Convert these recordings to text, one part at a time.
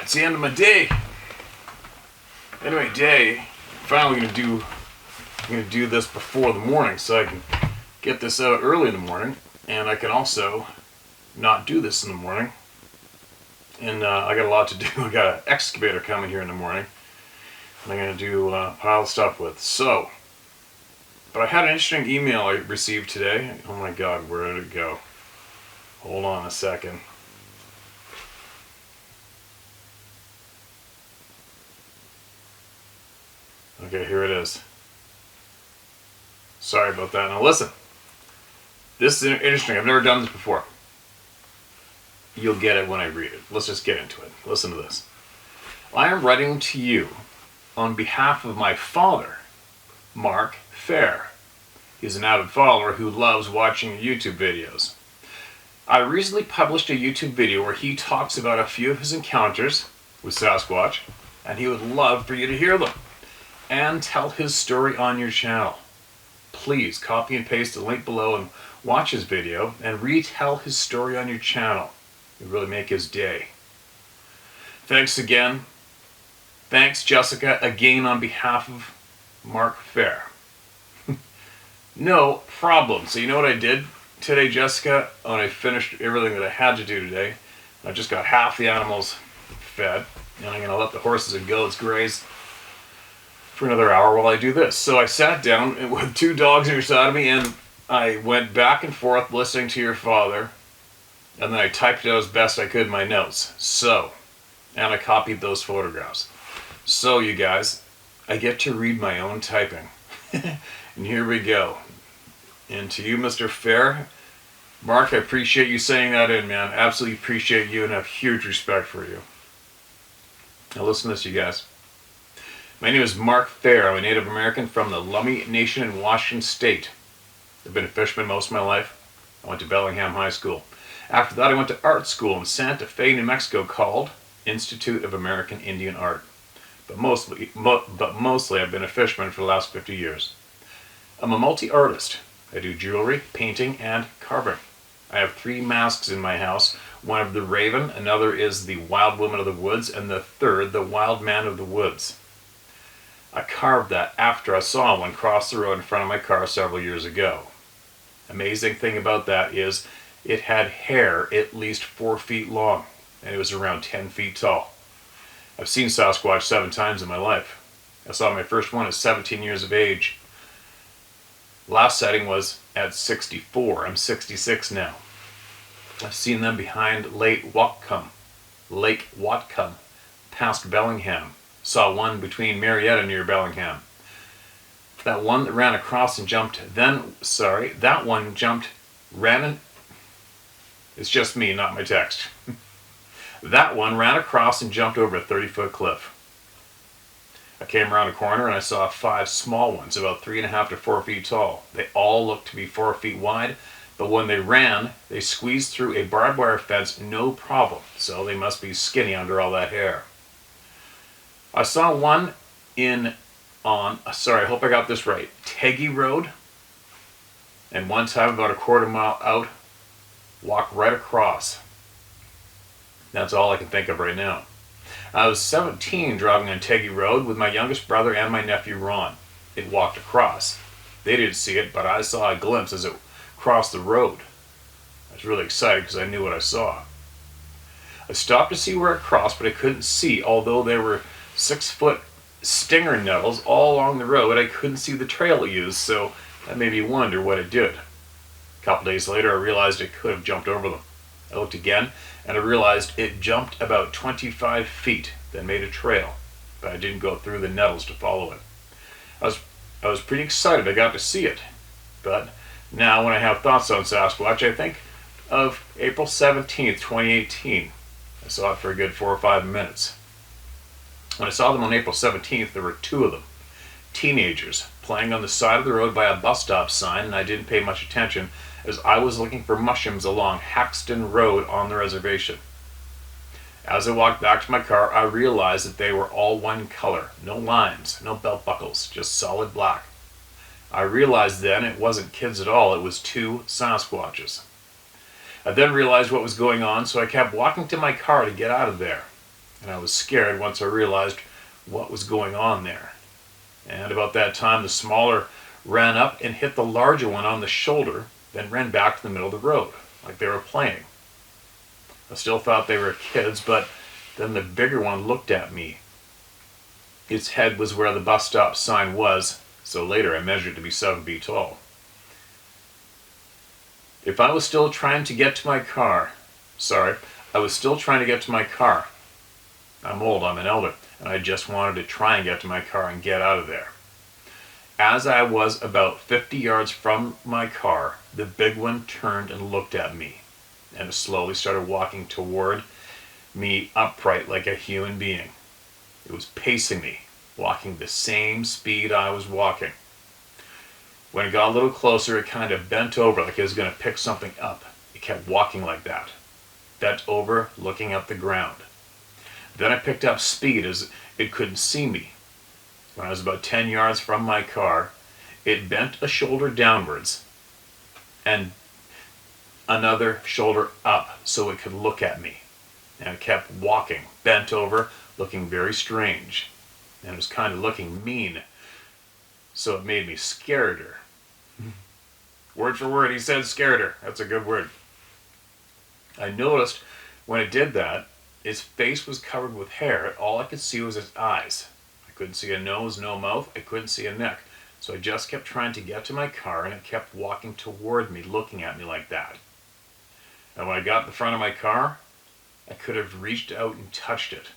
It's the end of my day. Anyway, finally I'm gonna do this before the morning so I can get this out early in the morning, and I can also not do this in the morning. And I got a lot to do. I got an excavator coming here in the morning, and I'm gonna do a pile of stuff with. So, but I had an interesting email I received today. Oh my God, where did it go? Hold on a second. Okay, here it is. Sorry about that. Now listen, this is interesting. I've never done this before. You'll get it when I read it. Let's just get into it. Listen to this. I am writing to you on behalf of my father, Mark Fair. He's an avid follower who loves watching YouTube videos. I recently published a YouTube video where he talks about a few of his encounters with Sasquatch, and he would love for you to hear them and tell his story on your channel. Please copy and paste the link below and watch his video and retell his story on your channel. It would really make his day. Thanks again. Thanks, Jessica, again on behalf of Mark Fair. No problem. So you know what I did today, Jessica? When I finished everything that I had to do today, I just got half the animals fed, and I'm going to let the horses and goats graze for another hour while I do this. So I sat down with two dogs on each side of me, and I went back and forth listening to your father, and then I typed it out as best I could in my notes. And I copied those photographs. So you guys, I get to read my own typing. And here we go. And to you, Mr. Fair, Mark, I appreciate you saying that in, man. Absolutely appreciate you and have huge respect for you. Now listen to this, you guys. My name is Mark Fair. I'm a Native American from the Shawnee Nation in Washington State. I've been a fisherman most of my life. I went to Bellingham High School. After that, I went to art school in Santa Fe, New Mexico, called Institute of American Indian Art. But mostly I've been a fisherman for the last 50 years. I'm a multi-artist. I do jewelry, painting, and carving. I have 3 masks in my house. One of the Raven, another is the Wild Woman of the Woods, and the third, the Wild Man of the Woods. I carved that after I saw one cross the road in front of my car several years ago. Amazing thing about that is it had hair at least 4 feet long, and it was around 10 feet tall. I've seen Sasquatch 7 times in my life. I saw my first one at 17 years of age. Last sighting was at 64. I'm 66 now. I've seen them behind Lake Whatcom, past Bellingham. Saw one between Marietta near Bellingham. That one that ran across and jumped, it's just me, not my text. That one ran across and jumped over a 30-foot cliff. I came around a corner and I saw 5 small ones, about 3.5 to 4 feet tall. They all looked to be 4 feet wide, but when they ran, they squeezed through a barbed wire fence no problem, so they must be skinny under all that hair. I saw one I hope I got this right, Teggy Road, and one time about a quarter mile out, walked right across. That's all I can think of right now. I was 17 driving on Teggy Road with my youngest brother and my nephew Ron. It walked across. They didn't see it, but I saw a glimpse as it crossed the road. I was really excited because I knew what I saw. I stopped to see where it crossed, but I couldn't see, although there were 6-foot stinger nettles all along the road. I couldn't see the trail it used, so that made me wonder what it did. A couple days later, I realized it could have jumped over them. I looked again, and I realized it jumped about 25 feet, then made a trail, but I didn't go through the nettles to follow it. I was pretty excited I got to see it, but now when I have thoughts on Sasquatch, I think of April 17th, 2018. I saw it for a good 4 or 5 minutes. When I saw them on April 17th, there were 2 of them, teenagers, playing on the side of the road by a bus stop sign, and I didn't pay much attention as I was looking for mushrooms along Haxton Road on the reservation. As I walked back to my car, I realized that they were all one color, no lines, no belt buckles, just solid black. I realized then it wasn't kids at all, it was 2 Sasquatches. I then realized what was going on, so I kept walking to my car to get out of there. and I was scared once I realized what was going on there. And about that time, the smaller ran up and hit the larger one on the shoulder, then ran back to the middle of the road, like they were playing. I still thought they were kids, but then the bigger one looked at me. Its head was where the bus stop sign was, so later I measured to be 7 feet tall. I was still trying to get to my car. I'm old, I'm an elder, and I just wanted to try and get to my car and get out of there. As I was about 50 yards from my car, the big one turned and looked at me, and it slowly started walking toward me upright like a human being. It was pacing me, walking the same speed I was walking. When it got a little closer, it kind of bent over like it was going to pick something up. It kept walking like that, bent over, looking at the ground. Then I picked up speed as it couldn't see me. When I was about 10 yards from my car, it bent a shoulder downwards and another shoulder up so it could look at me. And it kept walking, bent over, looking very strange. And it was kind of looking mean, so it made me scared her. Word for word, he said scared her. That's a good word. I noticed when it did that, its face was covered with hair. All I could see was its eyes. I couldn't see a nose, no mouth. I couldn't see a neck. So I just kept trying to get to my car, and it kept walking toward me, looking at me like that. And when I got in the front of my car, I could have reached out and touched it.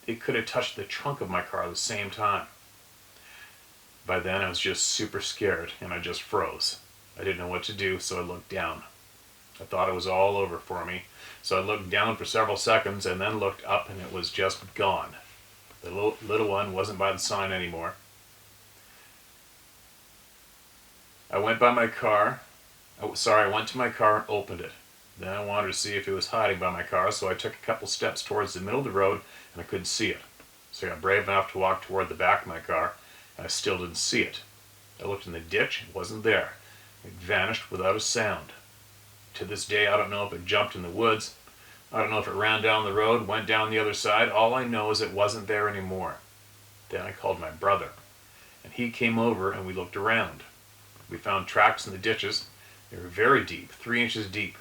It could have touched the trunk of my car at the same time. By then I was just super scared, and I just froze. I didn't know what to do, so I looked down. I thought it was all over for me, so I looked down for several seconds and then looked up, and it was just gone. The little one wasn't by the sign anymore. I went to my car and opened it. Then I wanted to see if it was hiding by my car, so I took a couple steps towards the middle of the road, and I couldn't see it. So I got brave enough to walk toward the back of my car, and I still didn't see it. I looked in the ditch, it wasn't there. It vanished without a sound. To this day, I don't know if it jumped in the woods. I don't know if it ran down the road, went down the other side. All I know is it wasn't there anymore. Then I called my brother, and he came over and we looked around. We found tracks in the ditches. They were very deep, 3 inches deep.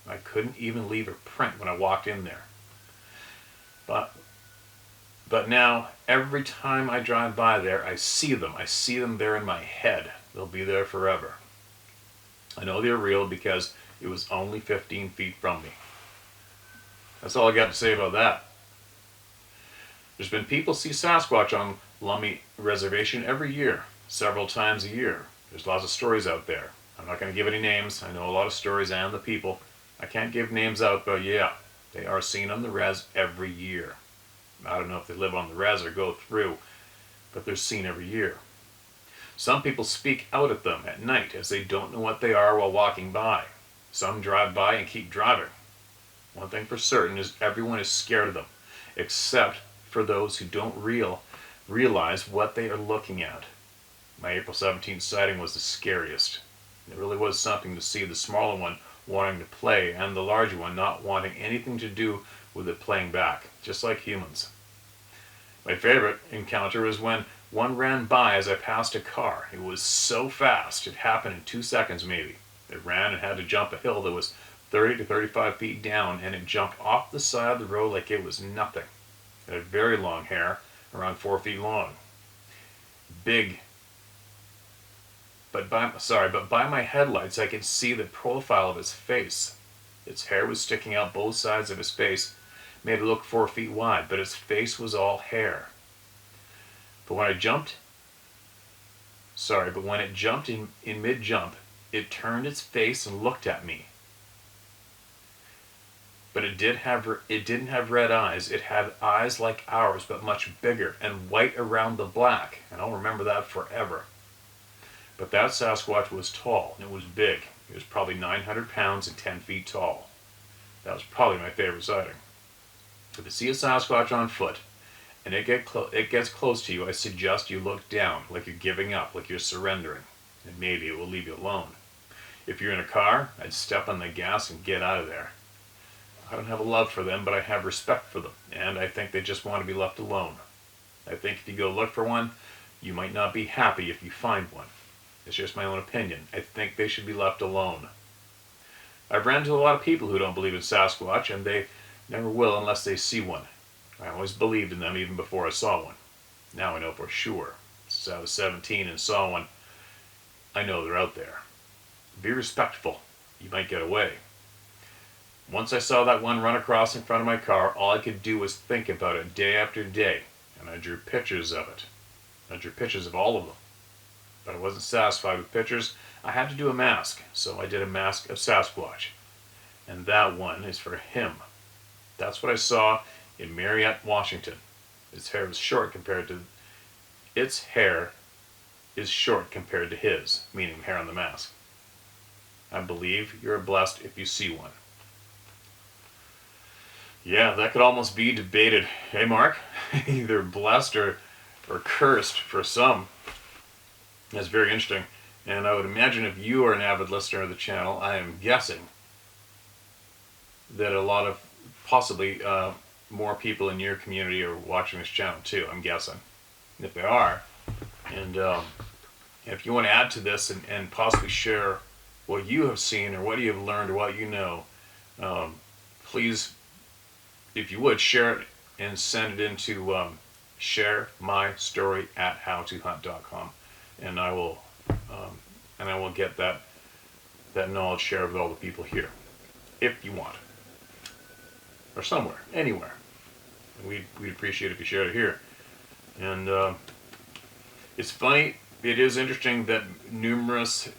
I couldn't even leave a print when I walked in there. But now, every time I drive by there, I see them. I see them there in my head. They'll be there forever. I know they're real because it was only 15 feet from me. That's all I got to say about that. There's been people see Sasquatch on Lummi Reservation every year, several times a year. There's lots of stories out there. I'm not going to give any names. I know a lot of stories and the people. I can't give names out, but yeah, they are seen on the res every year. I don't know if they live on the res or go through, but they're seen every year. Some people speak out at them at night as they don't know what they are while walking by. Some drive by and keep driving. One thing for certain is everyone is scared of them, except for those who don't realize what they are looking at. My April 17th sighting was the scariest. It really was something to see the smaller one wanting to play and the larger one not wanting anything to do with it playing back, just like humans. My favorite encounter was when one ran by as I passed a car. It was so fast, it happened in 2 seconds maybe. It ran and had to jump a hill that was 30 to 35 feet down, and it jumped off the side of the road like it was nothing. It had very long hair, around 4 feet long. Big. But by my headlights I could see the profile of its face. Its hair was sticking out both sides of his face, made it look 4 feet wide, but its face was all hair. But when it jumped in mid-jump, it turned its face and looked at me. But it didn't have red eyes. It had eyes like ours, but much bigger and white around the black. And I'll remember that forever. But that Sasquatch was tall, and it was big. It was probably 900 pounds and 10 feet tall. That was probably my favorite sighting. If you see a Sasquatch on foot, and it gets close to you, I suggest you look down, like you're giving up, like you're surrendering, and maybe it will leave you alone. If you're in a car, I'd step on the gas and get out of there. I don't have a love for them, but I have respect for them. And I think they just want to be left alone. I think if you go look for one, you might not be happy if you find one. It's just my own opinion. I think they should be left alone. I've ran into a lot of people who don't believe in Sasquatch, and they never will unless they see one. I always believed in them even before I saw one. Now I know for sure. Since I was 17 and saw one, I know they're out there. Be respectful. You might get away. Once I saw that one run across in front of my car, all I could do was think about it day after day, and I drew pictures of it. I drew pictures of all of them. But I wasn't satisfied with pictures. I had to do a mask, so I did a mask of Sasquatch. And that one is for him. That's what I saw in Marietta, Washington. Its hair is short compared to his, meaning hair on the mask. I believe you're blessed if you see one. Yeah, that could almost be debated. Hey, Mark? Either blessed or cursed for some. That's very interesting. And I would imagine if you are an avid listener of the channel, I am guessing that a lot of, possibly more people in your community are watching this channel too, I'm guessing. If they are, and if you want to add to this and possibly share what you have seen or what you have learned or what you know, please, if you would, share it and send it into sharemystory@howtohunt.com, and I will get that knowledge shared with all the people here, if you want, or somewhere, anywhere. And we'd appreciate it if you shared it here. And it's funny. It is interesting that numerous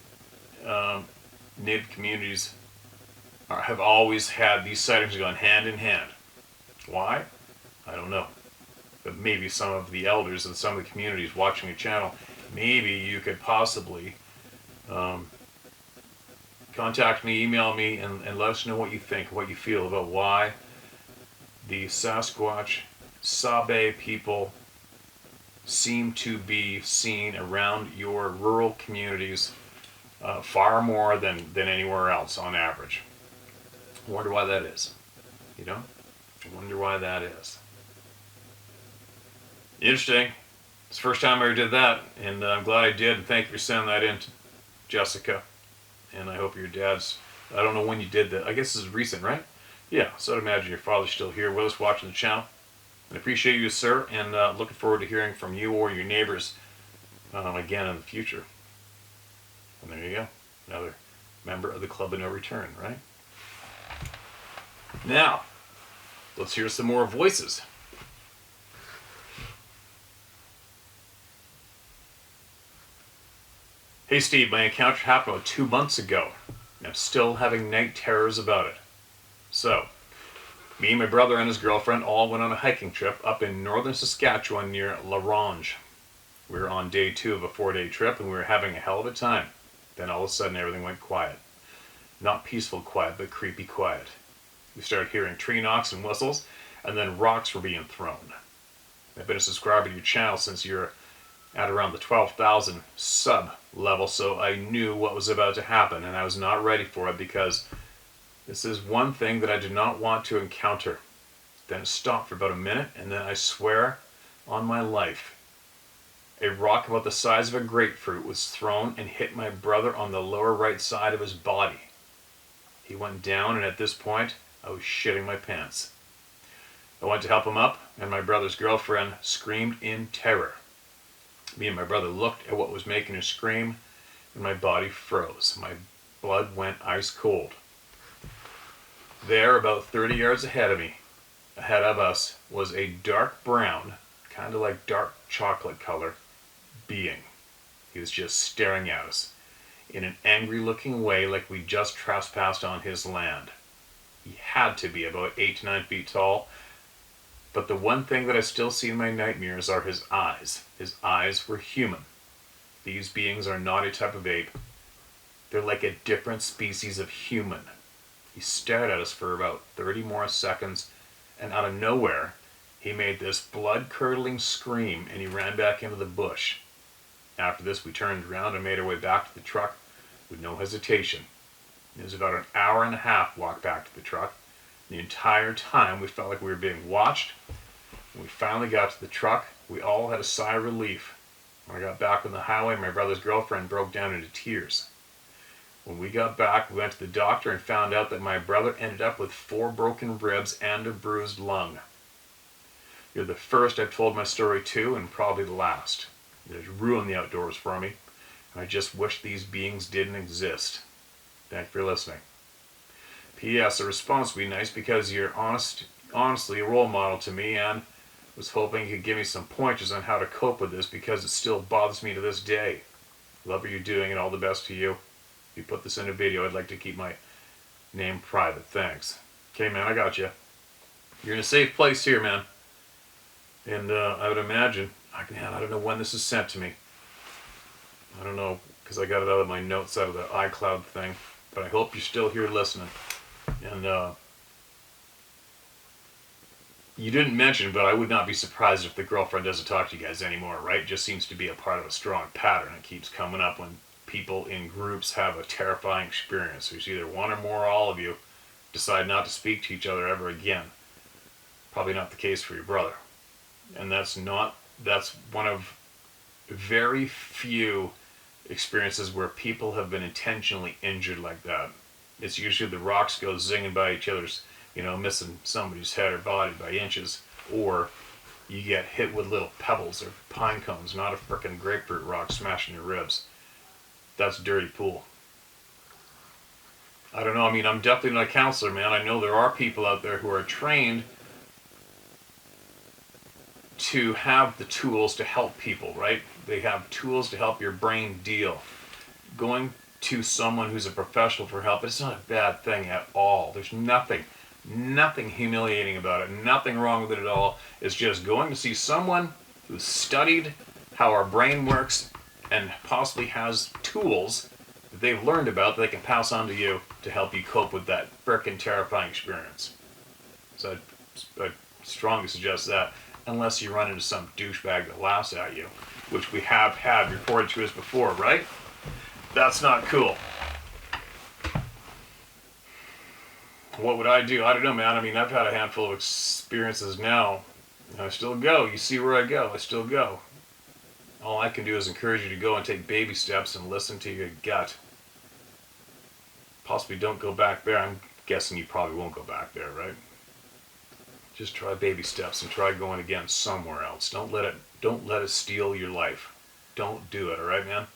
Native communities have always had these sightings going hand in hand. Why? I don't know. But maybe some of the elders and some of the communities watching the channel, maybe you could possibly contact me, email me, and let us know what you think, what you feel about why the Sasquatch, Sabe people seem to be seen around your rural communities far more than anywhere else on average. I wonder why that is. You know? I wonder why that is. Interesting. It's the first time I ever did that, and I'm glad I did, and thank you for sending that in to Jessica. And I hope your dad's, I don't know when you did that. I guess this is recent, right? Yeah, so I'd imagine your father's still here with us watching the channel. And I appreciate you, sir, and looking forward to hearing from you or your neighbors again in the future. And there you go. Another member of the Club of No Return, right? Now, let's hear some more voices. Hey Steve, my encounter happened about 2 months ago, and I'm still having night terrors about it. So, me, my brother, and his girlfriend all went on a hiking trip up in northern Saskatchewan near La Ronge. We were on day 2 of a 4-day trip, and we were having a hell of a time. Then all of a sudden everything went quiet. Not peaceful quiet, but creepy quiet. We started hearing tree knocks and whistles, and then rocks were being thrown. I've been a subscriber to your channel since you're at around the 12,000 sub level, so I knew what was about to happen, and I was not ready for it because this is one thing that I did not want to encounter. Then it stopped for about a minute, and then I swear on my life, a rock about the size of a grapefruit was thrown and hit my brother on the lower right side of his body. He went down, and at this point, I was shitting my pants. I went to help him up, and my brother's girlfriend screamed in terror. Me and my brother looked at what was making her scream, and my body froze. My blood went ice cold. There, about 30 yards ahead of us, was a dark brown, kind of like dark chocolate color, being. He was just staring at us in an angry looking way, like we just trespassed on his land. He had to be about 8 to 9 feet tall, but the one thing that I still see in my nightmares are his eyes. His eyes were human. These beings are not a type of ape. They're like a different species of human. He stared at us for about 30 more seconds, and out of nowhere, he made this blood-curdling scream, and he ran back into the bush. After this, we turned around and made our way back to the truck with no hesitation. It was about an hour and a half walk back to the truck, The entire time we felt like we were being watched. When we finally got to the truck, we all had a sigh of relief. When I got back on the highway, my brother's girlfriend broke down into tears. When we got back, we went to the doctor and found out that my brother ended up with 4 broken ribs and a bruised lung. You're the first I've told my story to, and probably the last. It has ruined the outdoors for me, and I just wish these beings didn't exist. Thank you for listening. P.S. A response would be nice because you're honestly a role model to me, and was hoping you could give me some pointers on how to cope with this because it still bothers me to this day. Love what you're doing and all the best to you. If you put this in a video, I'd like to keep my name private. Thanks. Okay, man, I got you. You're in a safe place here, man. And I would imagine, man, I don't know when this is sent to me. I don't know, because I got it out of my notes out of the iCloud thing. But I hope you're still here listening. And you didn't mention, but I would not be surprised if the girlfriend doesn't talk to you guys anymore, right? It just seems to be a part of a strong pattern. It keeps coming up when people in groups have a terrifying experience. There's either one or more, or all of you, decide not to speak to each other ever again. Probably not the case for your brother. And that's one of very few experiences where people have been intentionally injured like that. It's usually the rocks go zinging by each other's, missing somebody's head or body by inches, or you get hit with little pebbles or pine cones, not a frickin' grapefruit rock smashing your ribs. That's dirty pool. I don't know, I'm definitely not a counselor, man. I know there are people out there who are trained to have the tools to help people, right? They have tools to help your brain deal. Going to someone who's a professional for help, it's not a bad thing at all. There's nothing humiliating about it, nothing wrong with it at all. It's just going to see someone who's studied how our brain works and possibly has tools that they've learned about that they can pass on to you to help you cope with that frickin' terrifying experience. So I'd strongly suggest that, unless you run into some douchebag that laughs at you, which we have had reported to us before, right? That's not cool. What would I do? I don't know, man. I've had a handful of experiences now, and I still go. You see where I go. I still go. All I can do is encourage you to go and take baby steps and listen to your gut. Possibly don't go back there. I'm guessing you probably won't go back there, right? Just try baby steps and try going again somewhere else. Don't let it steal your life. Don't do it, all right, man?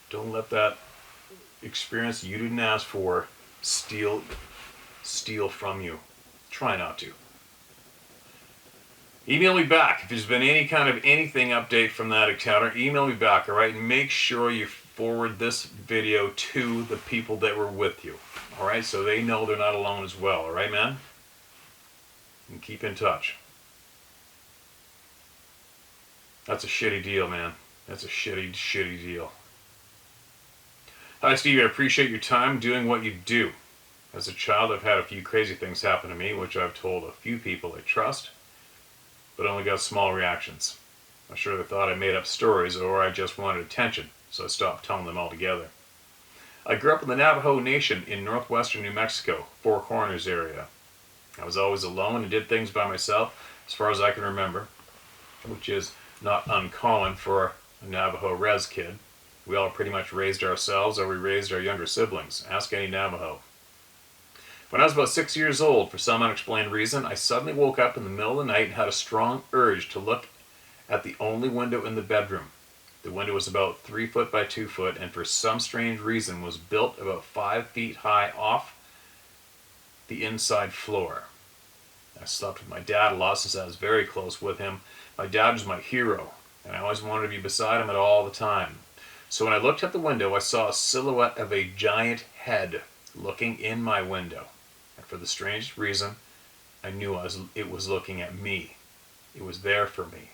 Don't let that experience you didn't ask for steal from you. Try not to. Email me back if there's been any kind of anything update from that encounter. Email me back, all right? And make sure you forward this video to the people that were with you, all right? So they know they're not alone as well, all right, man? And keep in touch. That's a shitty deal, man. That's a shitty deal. Hi, Steve. I appreciate your time doing what you do. As a child, I've had a few crazy things happen to me, which I've told a few people I trust, but only got small reactions. I'm sure they thought I made up stories or I just wanted attention, so I stopped telling them altogether. I grew up in the Navajo Nation in northwestern New Mexico, Four Corners area. I was always alone and did things by myself as far as I can remember, which is not uncommon for a Navajo res kid. We all pretty much raised ourselves or we raised our younger siblings. Ask any Navajo. When I was about 6 years old, for some unexplained reason, I suddenly woke up in the middle of the night and had a strong urge to look at the only window in the bedroom. The window was about 3 foot by 2 foot and for some strange reason was built about 5 feet high off the inside floor. I slept with my dad a lot since I was very close with him. My dad was my hero, and I always wanted to be beside him at all the time. So when I looked at the window, I saw a silhouette of a giant head looking in my window. And for the strangest reason, I knew it was looking at me. It was there for me.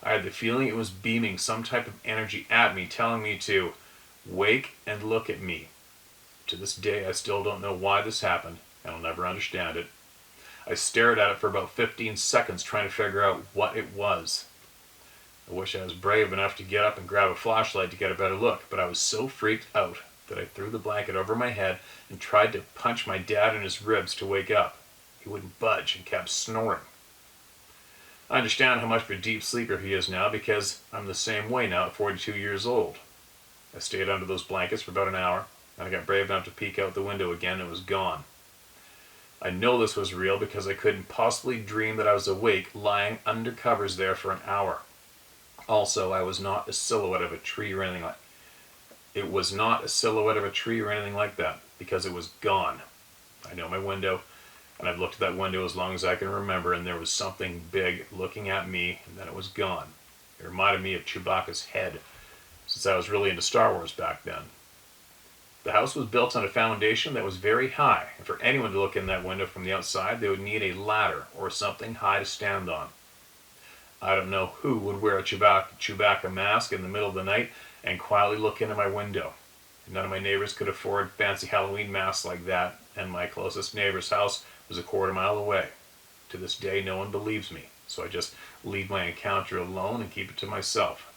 I had the feeling it was beaming some type of energy at me, telling me to wake and look at me. To this day, I still don't know why this happened, and I'll never understand it. I stared at it for about 15 seconds trying to figure out what it was. I wish I was brave enough to get up and grab a flashlight to get a better look, but I was so freaked out that I threw the blanket over my head and tried to punch my dad in his ribs to wake up. He wouldn't budge and kept snoring. I understand how much of a deep sleeper he is now because I'm the same way now at 42 years old. I stayed under those blankets for about an hour, and I got brave enough to peek out the window again and it was gone. I know this was real because I couldn't possibly dream that I was awake lying under covers there for an hour. Also, I was not a silhouette of a tree or anything like It was not a silhouette of a tree or anything like that because it was gone. I know my window, and I've looked at that window as long as I can remember, and there was something big looking at me, and then it was gone. It reminded me of Chewbacca's head, since I was really into Star Wars back then. The house was built on a foundation that was very high, and for anyone to look in that window from the outside, they would need a ladder or something high to stand on. I don't know who would wear a Chewbacca mask in the middle of the night and quietly look into my window. None of my neighbors could afford fancy Halloween masks like that, and my closest neighbor's house was a quarter-mile away. To this day, no one believes me, so I just leave my encounter alone and keep it to myself.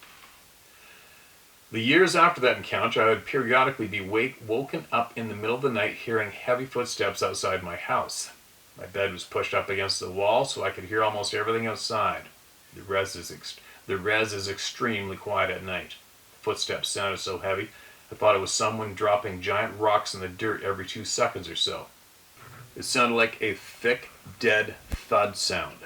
The years after that encounter, I would periodically be woken up in the middle of the night hearing heavy footsteps outside my house. My bed was pushed up against the wall so I could hear almost everything outside. The res is extremely quiet at night. The footsteps sounded so heavy, I thought it was someone dropping giant rocks in the dirt every 2 seconds or so. It sounded like a thick, dead thud sound.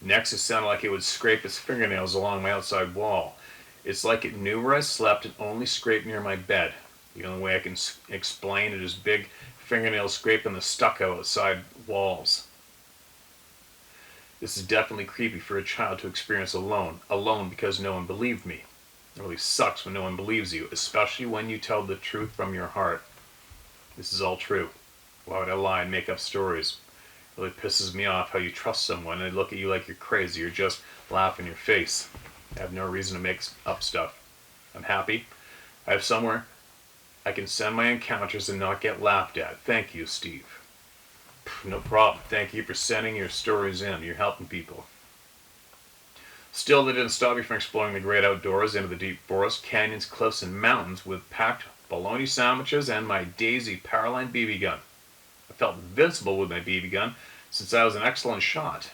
Next, it sounded like it would scrape its fingernails along my outside wall. It's like it knew where I slept and only scraped near my bed. The only way I can explain it is big fingernails scraping the stucco outside walls. This is definitely creepy for a child to experience alone because no one believed me. It really sucks when no one believes you, especially when you tell the truth from your heart. This is all true. Why would I lie and make up stories? It really pisses me off how you trust someone and they look at you like you're crazy or just laugh in your face. I have no reason to make up stuff. I'm happy. I have somewhere I can send my encounters and not get laughed at. Thank you, Steve. No problem. Thank you for sending your stories in. You're helping people. Still, that didn't stop me from exploring the great outdoors into the deep forest, canyons, cliffs, and mountains with packed bologna sandwiches and my Daisy Powerline BB gun. I felt invincible with my BB gun since I was an excellent shot.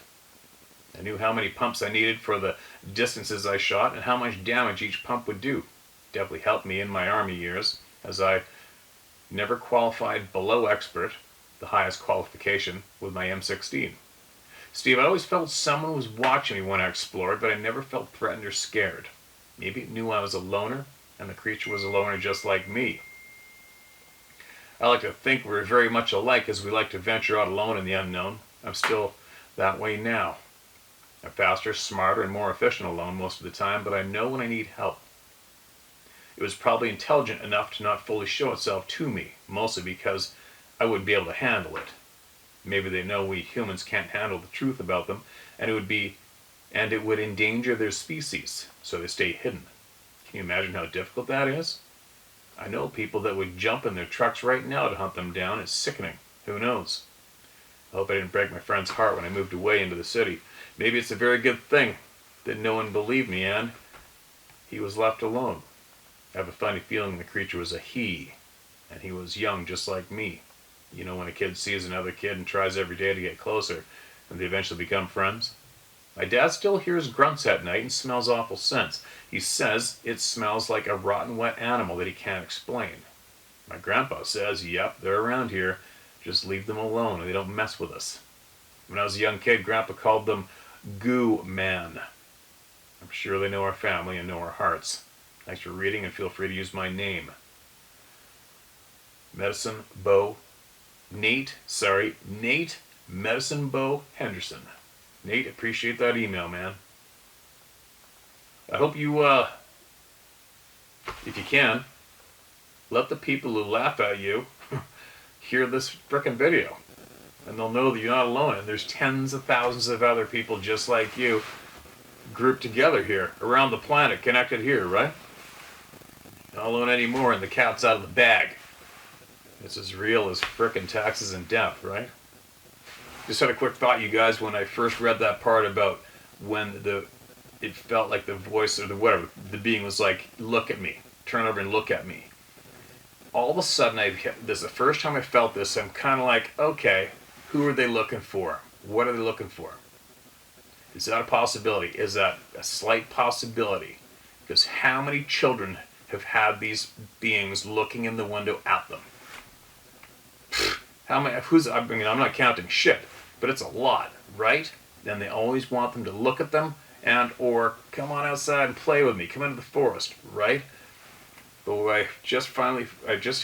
I knew how many pumps I needed for the distances I shot and how much damage each pump would do. Definitely helped me in my Army years, as I never qualified below expert, the highest qualification, with my M16. Steve, I always felt someone was watching me when I explored, but I never felt threatened or scared. Maybe it knew I was a loner, and the creature was a loner just like me. I like to think we're very much alike as we like to venture out alone in the unknown. I'm still that way now. I'm faster, smarter, and more efficient alone most of the time, but I know when I need help. It was probably intelligent enough to not fully show itself to me, mostly because I wouldn't be able to handle it. Maybe they know we humans can't handle the truth about them, and it would endanger their species, so they stay hidden. Can you imagine how difficult that is? I know people that would jump in their trucks right now to hunt them down. It's sickening. Who knows? I hope I didn't break my friend's heart when I moved away into the city. Maybe it's a very good thing that no one believed me and he was left alone. I have a funny feeling the creature was a he, and he was young just like me. You know when a kid sees another kid and tries every day to get closer, and they eventually become friends? My dad still hears grunts at night and smells awful scents. He says it smells like a rotten wet animal that he can't explain. My grandpa says, yep, they're around here. Just leave them alone and they don't mess with us. When I was a young kid, Grandpa called them Goo Man. I'm sure they know our family and know our hearts. Thanks for reading and feel free to use my name. Nate Medicine Bow Henderson. Nate, appreciate that email, man. I hope you, if you can, let the people who laugh at you hear this frickin' video. And they'll know that you're not alone. And there's tens of thousands of other people just like you grouped together here, around the planet, connected here, right? Not alone anymore, and the cat's out of the bag. It's as real as frickin' taxes and death, right? Just had a quick thought, you guys, when I first read that part about when it felt like the voice or the whatever, the being was like, look at me, turn over and look at me. All of a sudden, this is the first time I felt this. I'm kind of like, okay, who are they looking for? What are they looking for? Is that a possibility? Is that a slight possibility? Because how many children have had these beings looking in the window at them? How many? I mean, I'm not counting shit, but it's a lot, right? And they always want them to look at them and or come on outside and play with me. Come into the forest, right? But I just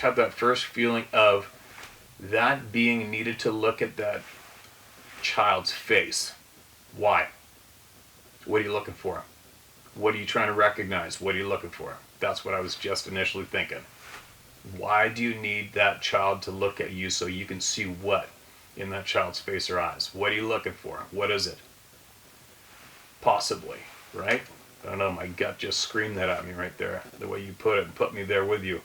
had that first feeling of that being needed to look at that child's face. Why? What are you looking for? What are you trying to recognize? What are you looking for? That's what I was just initially thinking. Why do you need that child to look at you so you can see what in that child's face or eyes? What are you looking for? What is it? Possibly, right? I don't know, my gut just screamed that at me right there. The way you put it and put me there with you.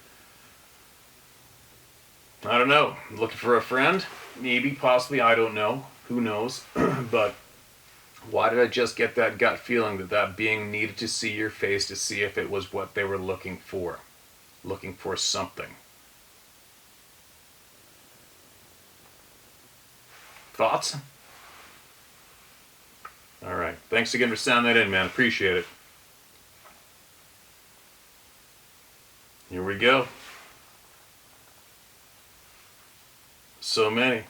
I don't know. Looking for a friend? Maybe, possibly, I don't know. Who knows? But why did I just get that gut feeling that that being needed to see your face to see if it was what they were looking for? Looking for something. Thoughts? All right. Thanks again for sounding that in, man. Appreciate it. Here we go. So many.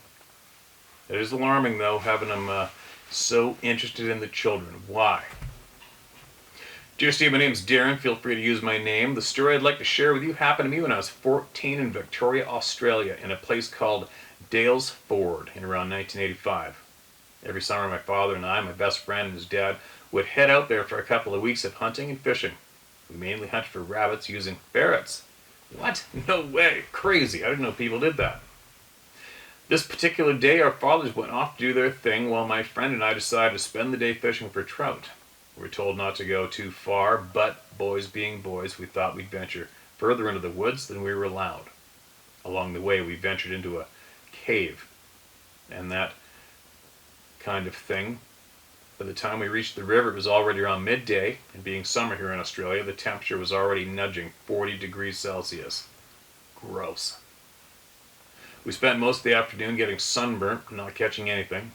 It is alarming, though, having them so interested in the children. Why? Dear Steve, my name's Darren. Feel free to use my name. The story I'd like to share with you happened to me when I was 14 in Victoria, Australia, in a place called Dales Ford in around 1985. Every summer, my father and I, my best friend and his dad, would head out there for a couple of weeks of hunting and fishing. We mainly hunted for rabbits using ferrets. What? No way. Crazy. I didn't know people did that. This particular day, our fathers went off to do their thing while my friend and I decided to spend the day fishing for trout. We were told not to go too far, but boys being boys, we thought we'd venture further into the woods than we were allowed. Along the way, we ventured into a cave and that kind of thing. By the time we reached the river, it was already around midday, and being summer here in Australia, the temperature was already nudging 40 degrees Celsius. Gross. We spent most of the afternoon getting sunburnt, not catching anything.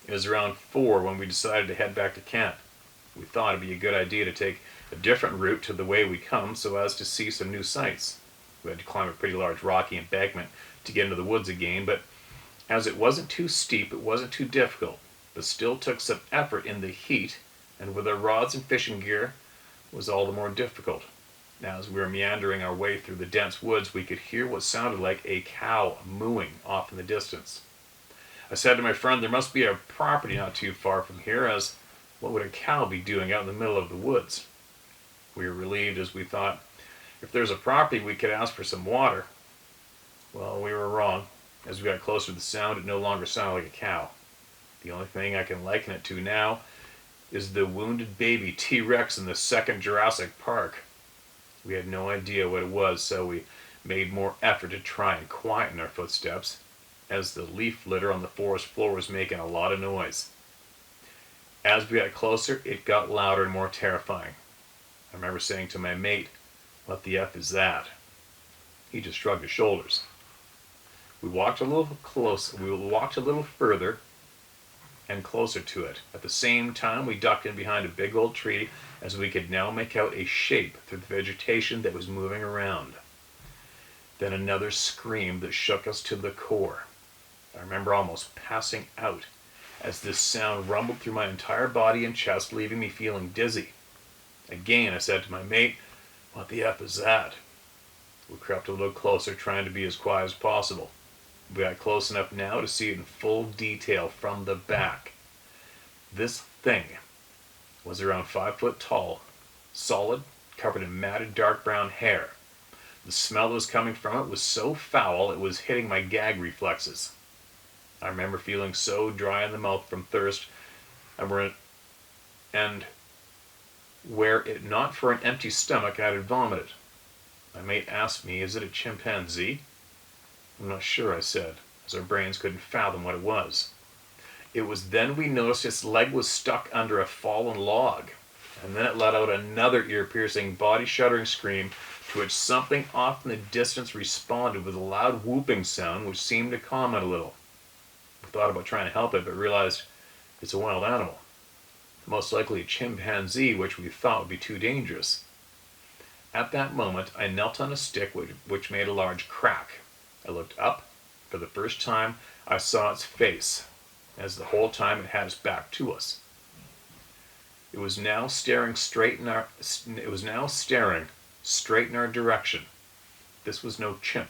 It was around 4 when we decided to head back to camp. We thought it'd be a good idea to take a different route to the way we come so as to see some new sights. We had to climb a pretty large rocky embankment to get into the woods again, but as it wasn't too steep, it wasn't too difficult, but still took some effort in the heat, and with our rods and fishing gear, was all the more difficult. Now, as we were meandering our way through the dense woods, we could hear what sounded like a cow mooing off in the distance. I said to my friend, there must be a property not too far from here, as what would a cow be doing out in the middle of the woods? We were relieved as we thought, if there's a property, we could ask for some water. Well, we were wrong. As we got closer to the sound, it no longer sounded like a cow. The only thing I can liken it to now is the wounded baby T-Rex in the second Jurassic Park. We had no idea what it was, so we made more effort to try and quieten our footsteps, as the leaf litter on the forest floor was making a lot of noise. As we got closer, it got louder and more terrifying. I remember saying to my mate, "What the F is that?" He just shrugged his shoulders. We walked a little further and closer to it. At the same time, we ducked in behind a big old tree, as we could now make out a shape through the vegetation that was moving around. Then another scream that shook us to the core. I remember almost passing out as this sound rumbled through my entire body and chest, leaving me feeling dizzy. Again, I said to my mate, "What the F is that?" We crept a little closer, trying to be as quiet as possible. We got close enough now to see it in full detail from the back. This thing was around 5 foot tall, solid, covered in matted dark brown hair. The smell that was coming from it was so foul it was hitting my gag reflexes. I remember feeling so dry in the mouth from thirst, and were it not for an empty stomach, I'd have vomited. My mate asked me, "Is it a chimpanzee?" "I'm not sure," I said, as our brains couldn't fathom what it was. It was then we noticed its leg was stuck under a fallen log, and then it let out another ear-piercing, body-shuddering scream, to which something off in the distance responded with a loud whooping sound which seemed to calm it a little. We thought about trying to help it, but realized it's a wild animal. Most likely a chimpanzee, which we thought would be too dangerous. At that moment, I knelt on a stick which made a large crack. I looked up. For the first time, I saw its face, as the whole time it had its back to us. It was now staring straight in our direction. This was no chimp.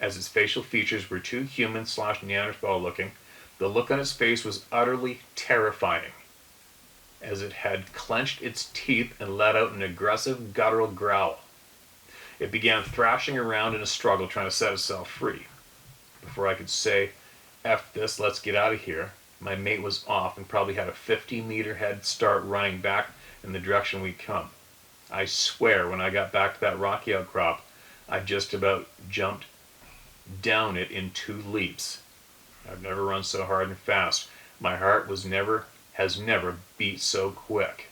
As its facial features were too human/Neanderthal looking, the look on its face was utterly terrifying, as it had clenched its teeth and let out an aggressive guttural growl. It began thrashing around in a struggle, trying to set itself free. Before I could say, "F this, let's get out of here," my mate was off and probably had a 50-meter head start running back in the direction we'd come. I swear, when I got back to that rocky outcrop, I just about jumped down it in 2 leaps. I've never run so hard and fast. My heart has never beat so quick.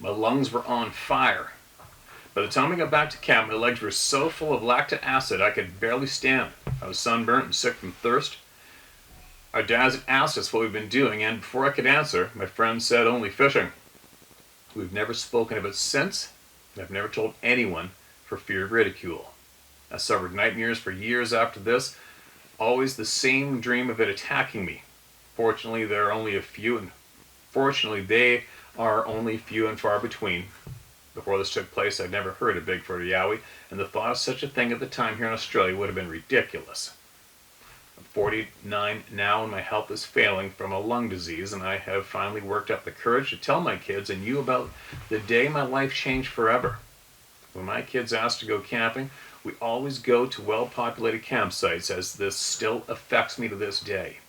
My lungs were on fire. By the time we got back to camp, my legs were so full of lactic acid I could barely stand. I was sunburnt and sick from thirst. Our dads had asked us what we'd been doing, and before I could answer, my friend said, "Only fishing." We've never spoken of it since, and I've never told anyone for fear of ridicule. I suffered nightmares for years after this, always the same dream of it attacking me. Fortunately, they are only few and far between. Before this took place, I'd never heard of Bigfoot or Yowie, and the thought of such a thing at the time here in Australia would have been ridiculous. I'm 49 now, and my health is failing from a lung disease, and I have finally worked up the courage to tell my kids and you about the day my life changed forever. When my kids ask to go camping, we always go to well-populated campsites, as this still affects me to this day.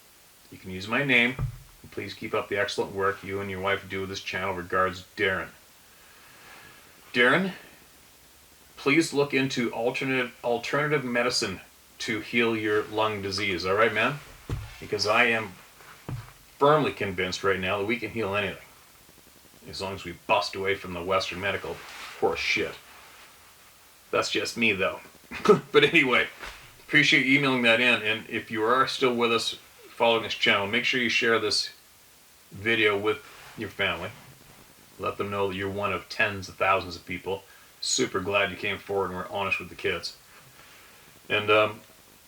You can use my name, and please keep up the excellent work you and your wife do with this channel. Regards, Darren. Darren, please look into alternative medicine to heal your lung disease, all right, man? Because I am firmly convinced right now that we can heal anything, as long as we bust away from the Western medical horse shit. That's just me, though. But anyway, appreciate you emailing that in, and if you are still with us following this channel, make sure you share this video with your family. Let them know that you're one of tens of thousands of people. Super glad you came forward and were honest with the kids. And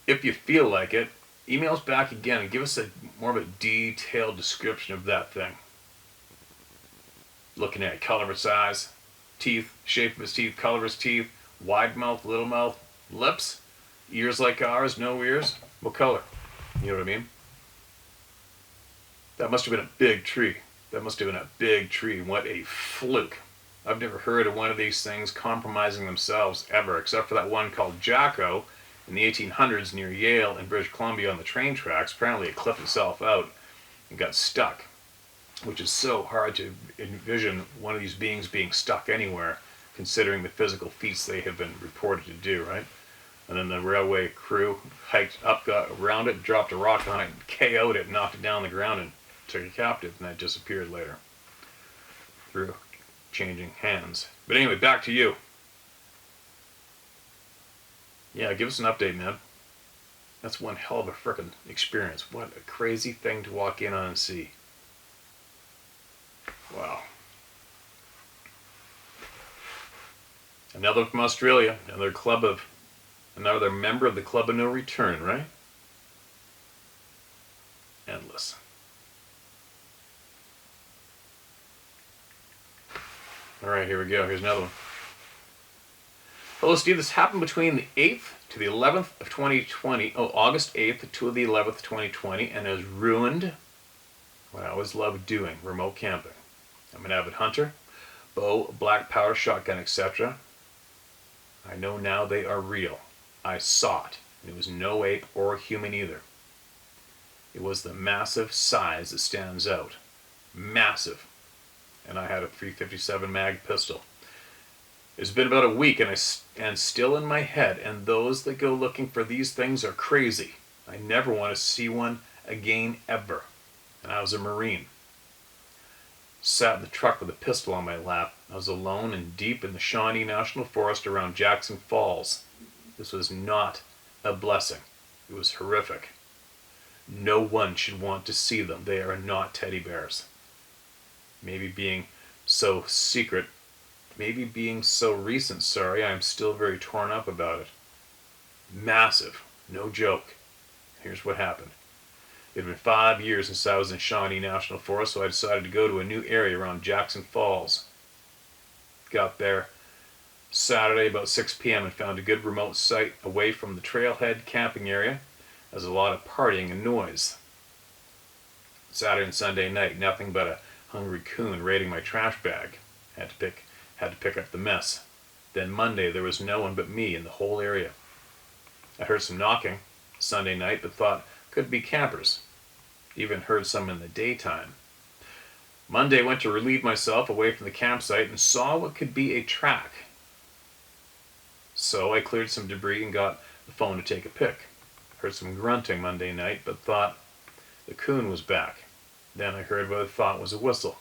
if you feel like it, email us back again and give us more of a detailed description of that thing. Looking at color of its eyes, teeth, shape of its teeth, color of its teeth, wide mouth, little mouth, lips, ears like ours, no ears. What color? You know what I mean? That must have been a big tree. That must have been a big tree. What a fluke. I've never heard of one of these things compromising themselves ever, except for that one called Jacko in the 1800s near Yale in British Columbia on the train tracks. Apparently it clipped itself out and got stuck, which is so hard to envision one of these beings being stuck anywhere, considering the physical feats they have been reported to do, right? And then the railway crew hiked up, got around it, dropped a rock on it, KO'd it, knocked it down on the ground, and took it captive, and that disappeared later through changing hands. But anyway, back to you. Yeah, give us an update, man. That's one hell of a frickin' experience. What a crazy thing to walk in on and see. Wow. Another from Australia, another member of the Club of No Return, right? Endless. Alright, here we go. Here's another one. Hello, Steve. This happened between the 8th to the 11th of 2020. Oh, August 8th to the 11th, 2020, and has ruined what I always loved doing, remote camping. I'm an avid hunter, bow, black powder, shotgun, etc. I know now they are real. I saw it, and it was no ape or human either. It was the massive size that stands out. Massive. And I had a .357 mag pistol. It's been about a week, and still in my head, and those that go looking for these things are crazy. I never want to see one again, ever. And I was a Marine. Sat in the truck with a pistol on my lap, I was alone and deep in the Shawnee National Forest around Jackson Falls. This was not a blessing. It was horrific. No one should want to see them. They are not teddy bears. Maybe being so secret, maybe being so recent, sorry, I'm still very torn up about it. Massive. No joke. Here's what happened. It had been 5 years since I was in Shawnee National Forest, so I decided to go to a new area around Jackson Falls. Got there Saturday about 6 p.m. and found a good remote site away from the trailhead camping area. There's a lot of partying and noise. Saturday and Sunday night, nothing but a hungry coon raiding my trash bag. Had to pick up the mess. Then Monday there was no one but me in the whole area. I heard some knocking Sunday night, but thought could be campers. Even heard some in the daytime. Monday went to relieve myself away from the campsite and saw what could be a track. So I cleared some debris and got the phone to take a pic. Heard some grunting Monday night, but thought the coon was back. Then I heard what I thought was a whistle.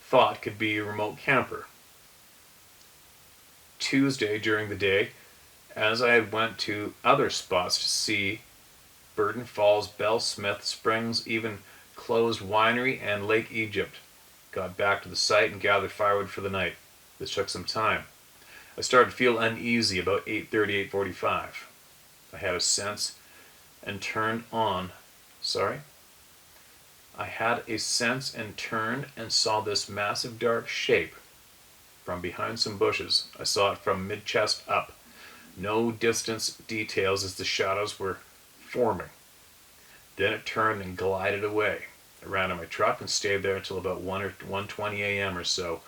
Thought could be a remote camper. Tuesday during the day, as I had went to other spots to see Burden Falls, Bell Smith, Springs, even closed winery and Lake Egypt. Got back to the site and gathered firewood for the night. This took some time. I started to feel uneasy about 8:30, 8:45. I had a sense and turned and saw this massive dark shape from behind some bushes. I saw it from mid-chest up. No distance details as the shadows were forming. Then it turned and glided away. I ran to my truck and stayed there until about 1 or 1:20 a.m. or so.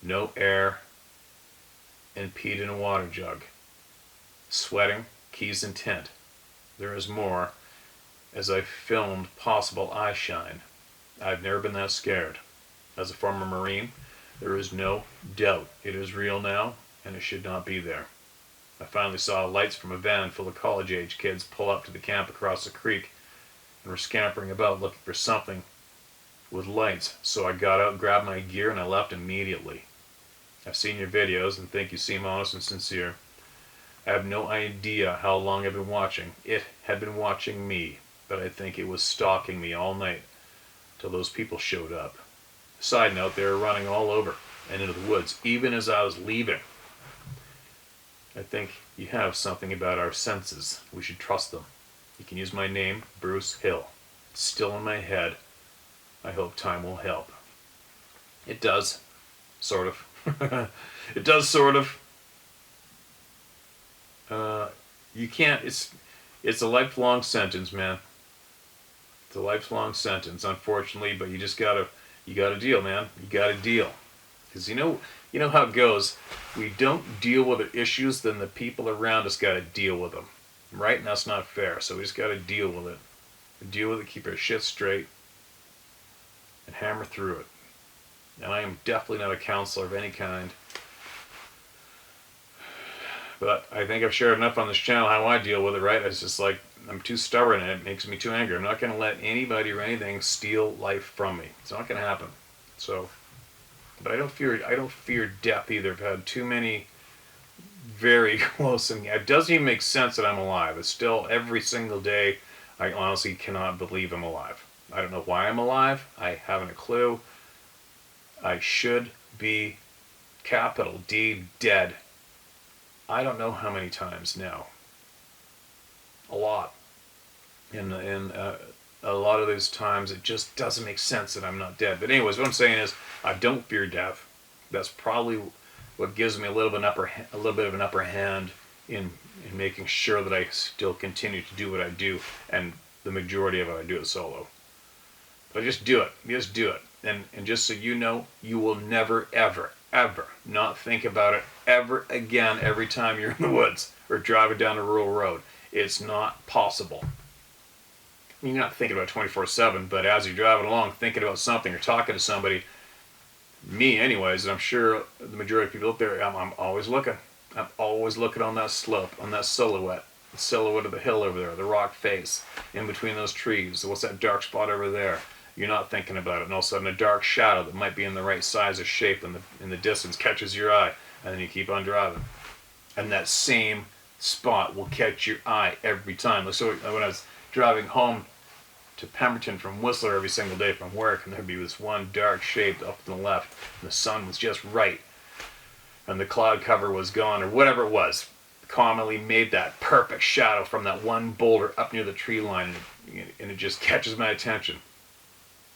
No air and peed in a water jug. Sweating, keys in tent. There is more as I filmed possible eye shine. I've never been that scared. As a former Marine, there is no doubt it is real now and it should not be there. I finally saw lights from a van full of college-age kids pull up to the camp across the creek and were scampering about looking for something with lights. So I got out, grabbed my gear, and I left immediately. I've seen your videos and think you seem honest and sincere. I have no idea how long I've been watching. It had been watching me, but I think it was stalking me all night till those people showed up. Side note, they were running all over and into the woods, even as I was leaving. I think you have something about our senses. We should trust them. You can use my name, Bruce Hill. It's still in my head. I hope time will help. It does. Sort of. It does sort of. You can't, it's a lifelong sentence, man. It's a lifelong sentence, unfortunately, but you gotta deal, man. You gotta deal. Because you know how it goes. We don't deal with the issues, then the people around us gotta deal with them. Right? And that's not fair. So we just gotta deal with it. Deal with it, keep our shit straight, and hammer through it. And I am definitely not a counselor of any kind. But I think I've shared enough on this channel how I deal with it, right? It's just like, I'm too stubborn and it makes me too angry. I'm not going to let anybody or anything steal life from me. It's not going to happen. So, but I don't fear death either. I've had too many very close, and it doesn't even make sense that I'm alive. It's still every single day, I honestly cannot believe I'm alive. I don't know why I'm alive. I haven't a clue. I should be, capital D, dead. I don't know how many times now. A lot. And a lot of those times it just doesn't make sense that I'm not dead. But anyways, what I'm saying is I don't fear death. That's probably what gives me a little bit of an upper hand in making sure that I still continue to do what I do, and the majority of it I do it solo. But just do it. Just do it. And just so you know, you will never, ever, ever not think about it ever again every time you're in the woods or driving down a rural road. It's not possible. You're not thinking about it 24/7, but as you're driving along, thinking about something or talking to somebody, me anyways, and I'm sure the majority of people up there, I'm always looking. I'm always looking on that slope, on that silhouette. The silhouette of the hill over there, the rock face, in between those trees. What's that dark spot over there? You're not thinking about it, and all of a sudden a dark shadow that might be in the right size or shape in the distance catches your eye, and then you keep on driving. And that same spot will catch your eye every time. So when I was driving home to Pemberton from Whistler every single day from work, and there'd be this one dark shape up to the left, and the sun was just right, and the cloud cover was gone, or whatever it was, commonly made that perfect shadow from that one boulder up near the tree line, and it just catches my attention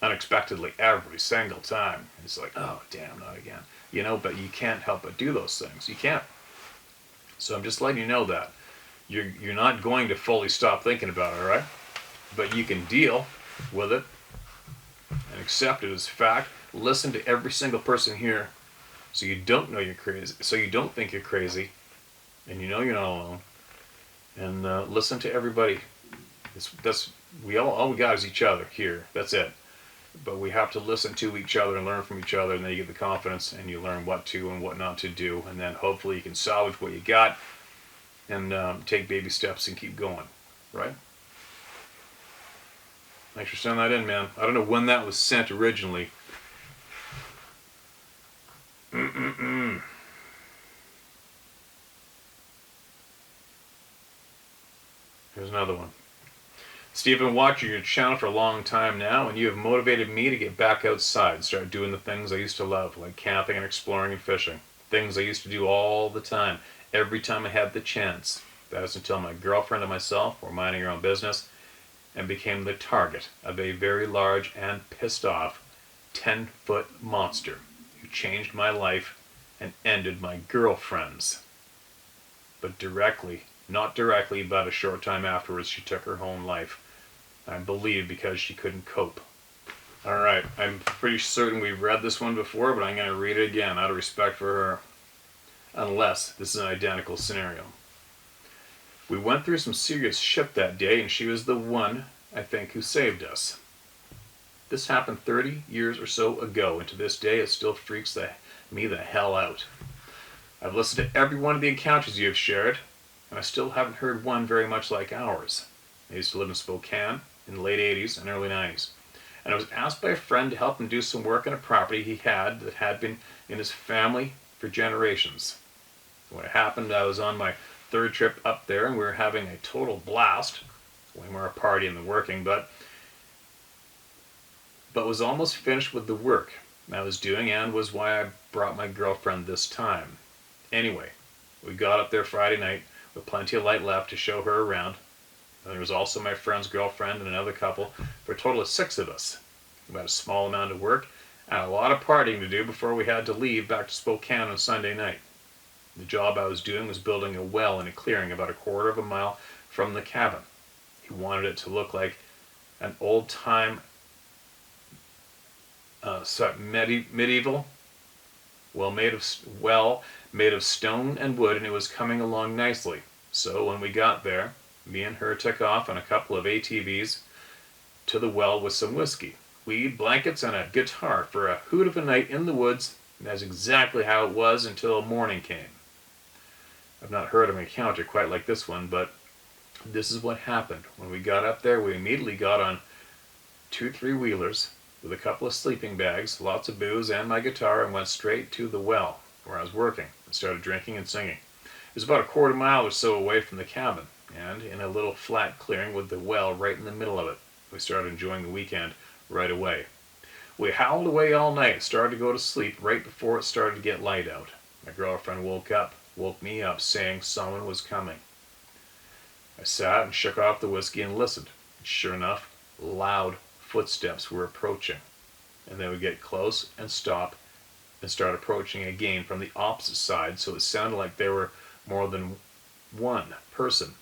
unexpectedly every single time. It's like, oh damn, not again. But you can't help but do those things. You can't. So I'm just letting you know that you're not going to fully stop thinking about it, all right? But you can deal with it and accept it as fact. Listen to every single person here, so you don't know you're crazy, so you don't think you're crazy, and you're not alone. And listen to everybody. All we got is each other here. That's it. But we have to listen to each other and learn from each other, and then you get the confidence, and you learn what to and what not to do, and then hopefully you can salvage what you got and take baby steps and keep going, right? Thanks for sending that in, man. I don't know when that was sent originally. Here's another one. Stephen, watching your channel for a long time now, and you have motivated me to get back outside and start doing the things I used to love, like camping and exploring and fishing. Things I used to do all the time, every time I had the chance. That is until my girlfriend and myself were minding our own business and became the target of a very large and pissed off 10-foot monster who changed my life and ended my girlfriend's. But not directly, but a short time afterwards, she took her own life. I believe because she couldn't cope. Alright, I'm pretty certain we've read this one before, but I'm going to read it again out of respect for her. Unless this is an identical scenario. We went through some serious shit that day, and she was the one, I think, who saved us. This happened 30 years or so ago, and to this day it still freaks me the hell out. I've listened to every one of the encounters you have shared, and I still haven't heard one very much like ours. I used to live in Spokane in the late 80s and early 90s, and I was asked by a friend to help him do some work on a property he had that had been in his family for generations. When it happened, I was on my third trip up there, and we were having a total blast. Way more a party than working, but was almost finished with the work I was doing, and was why I brought my girlfriend this time. Anyway, we got up there Friday night with plenty of light left to show her around. And there was also my friend's girlfriend and another couple, for a total of 6 of us. We had a small amount of work and a lot of partying to do before we had to leave back to Spokane on Sunday night. The job I was doing was building a well in a clearing about a quarter of a mile from the cabin. He wanted it to look like an old-time medieval well made of stone and wood, and it was coming along nicely. So when we got there, me and her took off on a couple of ATVs to the well with some whiskey, weed, blankets, and a guitar for a hoot of a night in the woods. And that's exactly how it was until morning came. I've not heard of an encounter quite like this one, but this is what happened. When we got up there, we immediately got on 2 3-wheelers with a couple of sleeping bags, lots of booze, and my guitar, and went straight to the well where I was working and started drinking and singing. It was about a quarter mile or so away from the cabin, and in a little flat clearing with the well right in the middle of it. We started enjoying the weekend right away. We howled away all night and started to go to sleep right before it started to get light out. My girlfriend woke me up saying someone was coming. I sat and shook off the whiskey and listened. And sure enough, loud footsteps were approaching. And they would get close and stop and start approaching again from the opposite side, so it sounded like there were more than one person.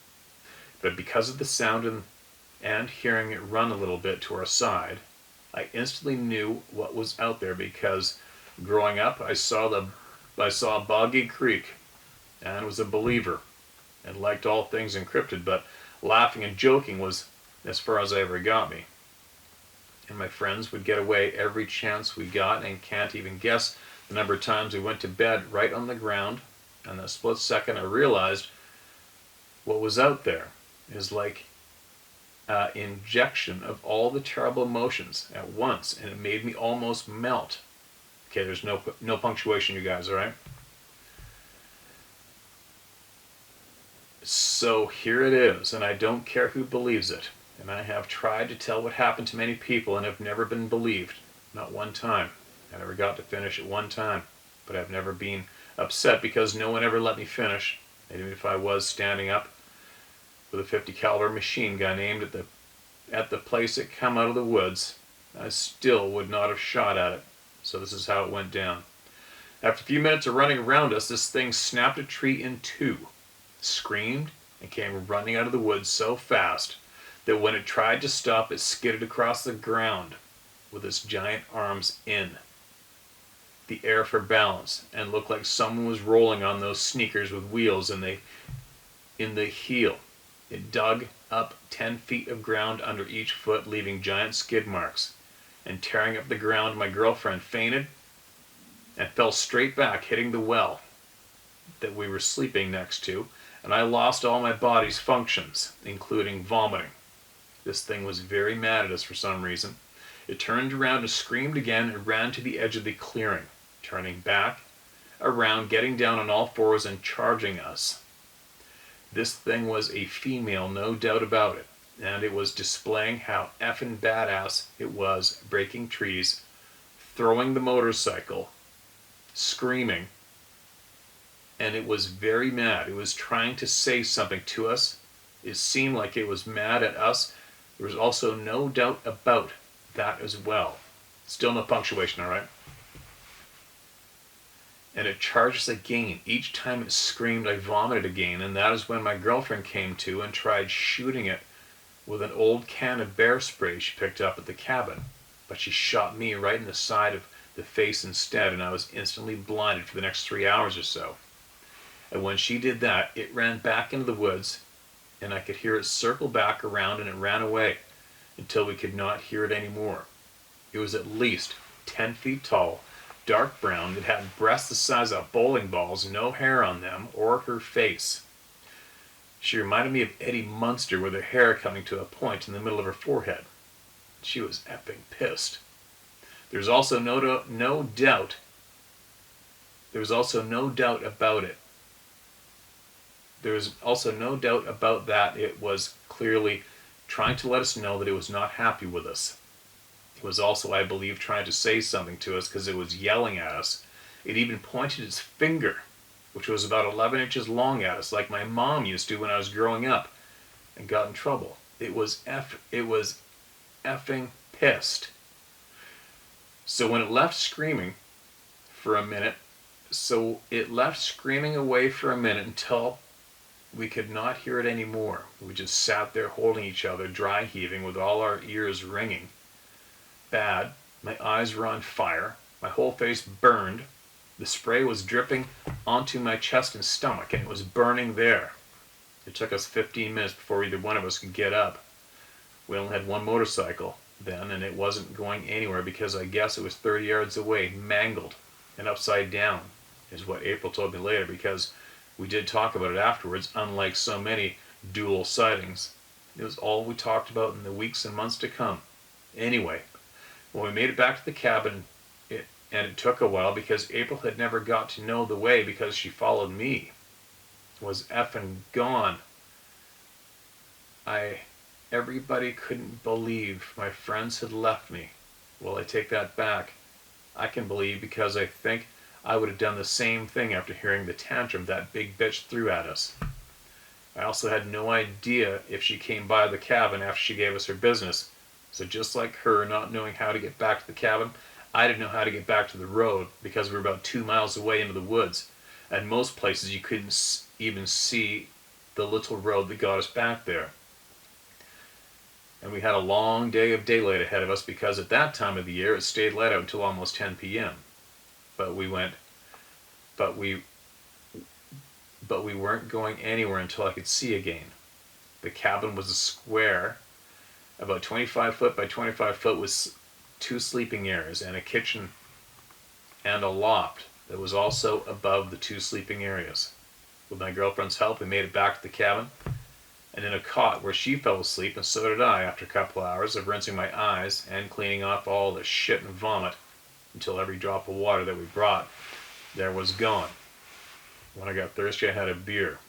But because of the sound and hearing it run a little bit to our side, I instantly knew what was out there, because growing up I saw Boggy Creek and was a believer and liked all things encrypted, but laughing and joking was as far as I ever got me. And my friends would get away every chance we got, and can't even guess the number of times we went to bed right on the ground. And that split second I realized what was out there is like injection of all the terrible emotions at once, and it made me almost melt. Okay, there's no punctuation, you guys, all right? So here it is, and I don't care who believes it. And I have tried to tell what happened to many people and have never been believed. Not one time. I never got to finish it one time. But I've never been upset because no one ever let me finish. Even if I was standing up with a 50 caliber machine gun aimed at the place it come out of the woods, I still would not have shot at it. So this is how it went down. After a few minutes of running around us, this thing snapped a tree in two, screamed, and came running out of the woods so fast that when it tried to stop, it skidded across the ground with its giant arms in the air for balance and looked like someone was rolling on those sneakers with wheels in the heel. It dug up 10 feet of ground under each foot, leaving giant skid marks. And tearing up the ground, my girlfriend fainted and fell straight back, hitting the well that we were sleeping next to, and I lost all my body's functions, including vomiting. This thing was very mad at us for some reason. It turned around and screamed again and ran to the edge of the clearing, turning back around, getting down on all fours and charging us. This thing was a female, no doubt about it, and it was displaying how effing badass it was, breaking trees, throwing the motorcycle, screaming, and it was very mad. It was trying to say something to us. It seemed like it was mad at us. There was also no doubt about that as well. Still no punctuation, all right? And it charged us again. Each time it screamed, I vomited again, and that is when my girlfriend came to and tried shooting it with an old can of bear spray she picked up at the cabin. But she shot me right in the side of the face instead, and I was instantly blinded for the next 3 hours or so. And when she did that, it ran back into the woods, and I could hear it circle back around, and it ran away until we could not hear it anymore. It was at least 10 feet tall, dark brown. It had breasts the size of bowling balls, no hair on them or her face. She reminded me of Eddie Munster with her hair coming to a point in the middle of her forehead. She was effing pissed. There's also no doubt about it. There was also no doubt about that. It was clearly trying to let us know that it was not happy with us. It was also, I believe, trying to say something to us because it was yelling at us. It even pointed its finger, which was about 11 inches long, at us, like my mom used to when I was growing up, and got in trouble. It was effing pissed. So when it left screaming for a minute, it left screaming away for a minute until we could not hear it anymore. We just sat there holding each other, dry heaving, with all our ears ringing. Bad. My eyes were on fire. My whole face burned. The spray was dripping onto my chest and stomach, and it was burning there. It took us 15 minutes before either one of us could get up. We only had one motorcycle then, and it wasn't going anywhere because I guess it was 30 yards away, mangled and upside down, is what April told me later, because we did talk about it afterwards, unlike so many dual sightings. It was all we talked about in the weeks and months to come. Anyway, when we made it back to the cabin, and it took a while because April had never got to know the way because she followed me, was effing gone. Everybody couldn't believe my friends had left me. Well, I take that back. I can believe because I think I would have done the same thing after hearing the tantrum that big bitch threw at us. I also had no idea if she came by the cabin after she gave us her business. So just like her not knowing how to get back to the cabin, I didn't know how to get back to the road because we were about 2 miles away into the woods. At most places you couldn't even see the little road that got us back there. And we had a long day of daylight ahead of us because at that time of the year it stayed light out until almost 10 p.m. But we weren't going anywhere until I could see again. The cabin was a square, about 25 foot by 25 foot, with 2 sleeping areas and a kitchen and a loft that was also above the 2 sleeping areas. With my girlfriend's help, we made it back to the cabin and in a cot where she fell asleep, and so did I after a couple hours of rinsing my eyes and cleaning off all the shit and vomit until every drop of water that we brought there was gone. When I got thirsty, I had a beer.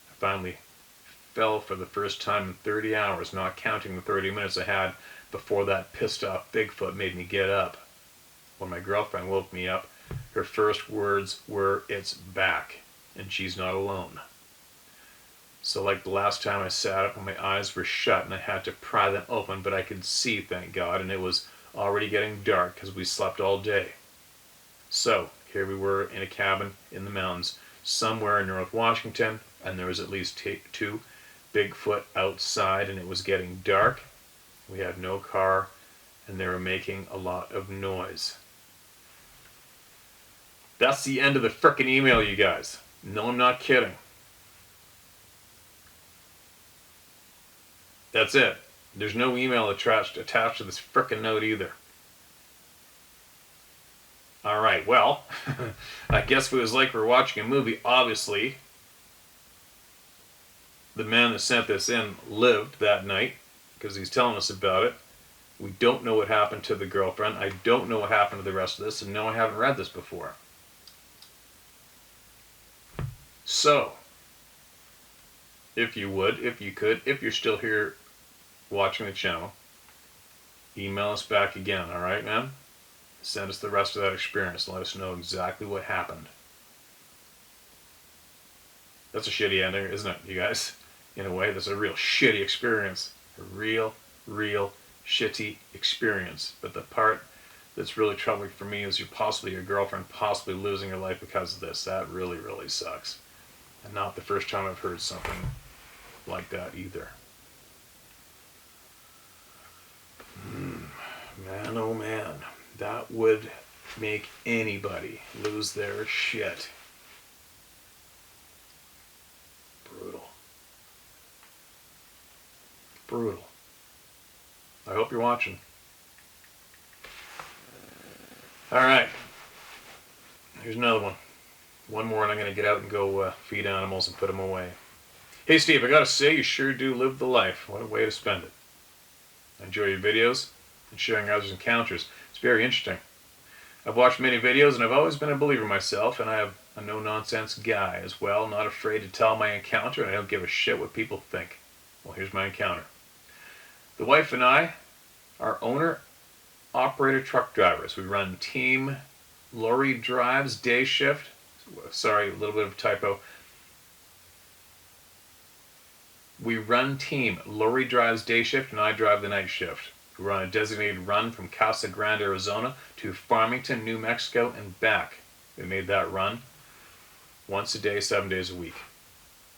I finally fell for the first time in 30 hours, not counting the 30 minutes I had before that pissed off Bigfoot made me get up. When my girlfriend woke me up, her first words were, "It's back, and she's not alone." So like the last time I sat up and my eyes were shut and I had to pry them open, but I could see, thank God, and it was already getting dark because we slept all day. So here we were in a cabin in the mountains somewhere in North Washington, and there was at least two Bigfoot outside, and it was getting dark. We had no car, and they were making a lot of noise. That's the end of the frickin' email, you guys. No, I'm not kidding. That's it. There's no email attached to this frickin' note either. Alright, well, I guess it was like we were watching a movie. Obviously, the man that sent this in lived that night because he's telling us about it. We don't know what happened to the girlfriend. I don't know what happened to the rest of this, and no, I haven't read this before. So, if you would, if you could, if you're still here watching the channel, email us back again, alright, man? Send us the rest of that experience. Let us know exactly what happened. That's a shitty ending, isn't it, you guys? In a way, that's a real shitty experience. A real shitty experience. But the part that's really troubling for me is your girlfriend possibly losing her life because of this. That really sucks. And not the first time I've heard something like that either. Man, oh man. That would make anybody lose their shit. Brutal. I hope you're watching. Alright. Here's another one. One more and I'm going to get out and go feed animals and put them away. Hey Steve, I gotta say you sure do live the life. What a way to spend it. I enjoy your videos and sharing others' encounters. It's very interesting. I've watched many videos and I've always been a believer myself, and I have a no-nonsense guy as well, not afraid to tell my encounter, and I don't give a shit what people think. Well, here's my encounter. The wife and I are owner-operator truck drivers. We run team lorry drives day shift. Sorry, a little bit of a typo. We run team lorry drives day shift and I drive the night shift. We run a designated run from Casa Grande, Arizona to Farmington, New Mexico and back. We made that run once a day, 7 days a week.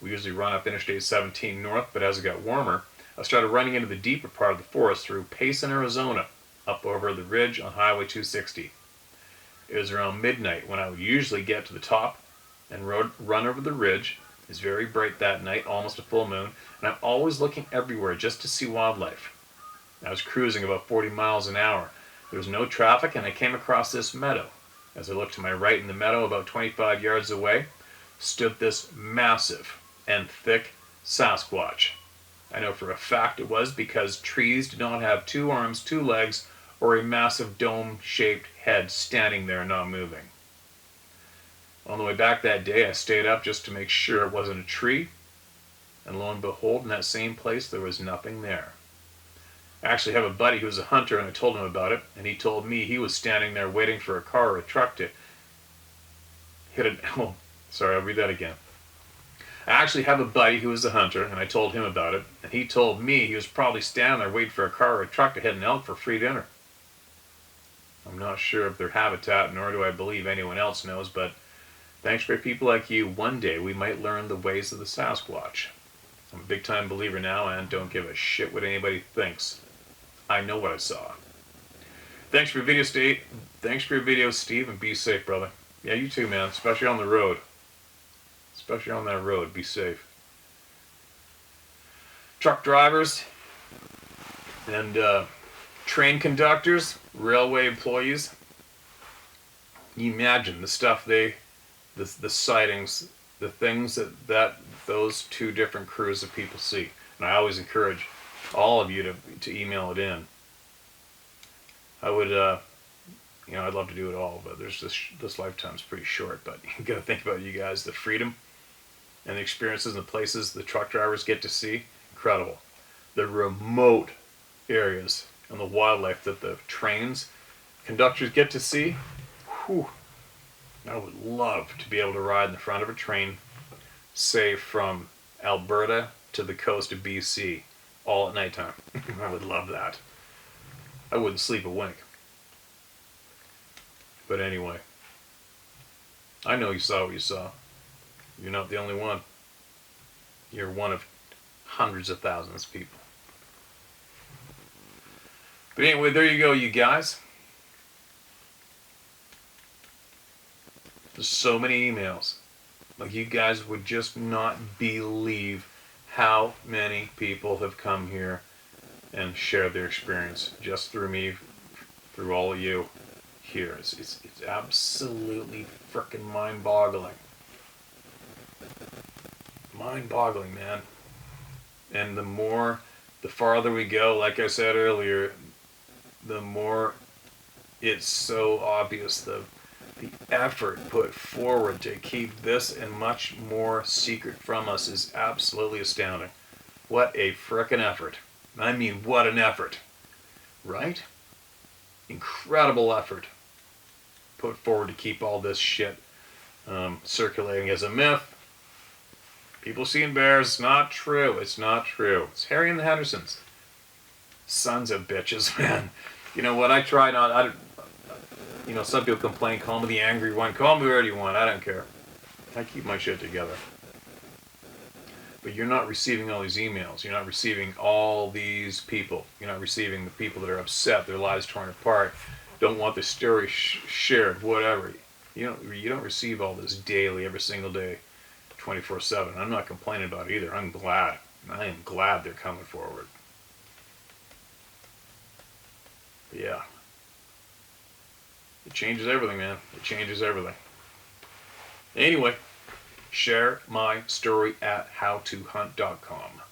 We usually run up Interstate 17 north, but as it got warmer, I started running into the deeper part of the forest through Payson, Arizona, up over the ridge on Highway 260. It was around midnight when I would usually get to the top and run over the ridge. It was very bright that night, almost a full moon, and I'm always looking everywhere just to see wildlife. I was cruising about 40 miles an hour. There was no traffic, and I came across this meadow. As I looked to my right in the meadow, about 25 yards away, stood this massive and thick Sasquatch. I know for a fact it was because trees do not have 2 arms, 2 legs, or a massive dome-shaped head standing there not moving. On the way back that day, I stayed up just to make sure it wasn't a tree, and lo and behold, in that same place, there was nothing there. I actually have a buddy who's a hunter, and I told him about it, and he told me he was standing there waiting for a car or a truck to hit it. Oh, sorry, I'll read that again. I actually have a buddy who is a hunter, and I told him about it, and he told me he was probably standing there waiting for a car or a truck to hit an elk for free dinner. I'm not sure of their habitat, nor do I believe anyone else knows, but thanks for people like you, one day we might learn the ways of the Sasquatch. I'm a big-time believer now and don't give a shit what anybody thinks. I know what I saw. Thanks for your video, Steve. Thanks for your video, Steve, and be safe, brother. Yeah, you too, man, especially on the road. Especially on that road. Be safe. Truck drivers and train conductors, railway employees. You imagine the stuff the sightings, the things that those two different crews of people see. And I always encourage all of you to email it in. I would, I'd love to do it all, but there's this lifetime's pretty short. But you got to think about you guys, the freedom and the experiences and the places the truck drivers get to see, incredible. The remote areas and the wildlife that the trains conductors get to see, whew. I would love to be able to ride in the front of a train, say from Alberta to the coast of BC, all at nighttime. I would love that. I wouldn't sleep a wink. But anyway, I know you saw what you saw. You're not the only one. You're one of hundreds of thousands of people. But anyway, there you go, you guys. There's so many emails. Like, you guys would just not believe how many people have come here and shared their experience just through me, through all of you here. It's absolutely freaking mind-boggling. Mind-boggling, man. And the farther we go, like I said earlier, the more it's so obvious the effort put forward to keep this and much more secret from us is absolutely astounding. What a frickin' effort. I mean, what an effort. Right? Incredible effort put forward to keep all this shit circulating as a myth. People seeing bears, it's not true. It's not true. It's Harry and the Hendersons. Sons of bitches, man. You know what? I try not... some people complain, call me the angry one. Call me whatever you want. I don't care. I keep my shit together. But you're not receiving all these emails. You're not receiving all these people. You're not receiving the people that are upset, their lives torn apart, don't want the story shared, whatever. You don't receive all this daily, every single day, 24/7. I'm not complaining about it either. I'm glad. I am glad they're coming forward. But yeah. It changes everything, man. It changes everything. Anyway, share my story at howtohunt.com.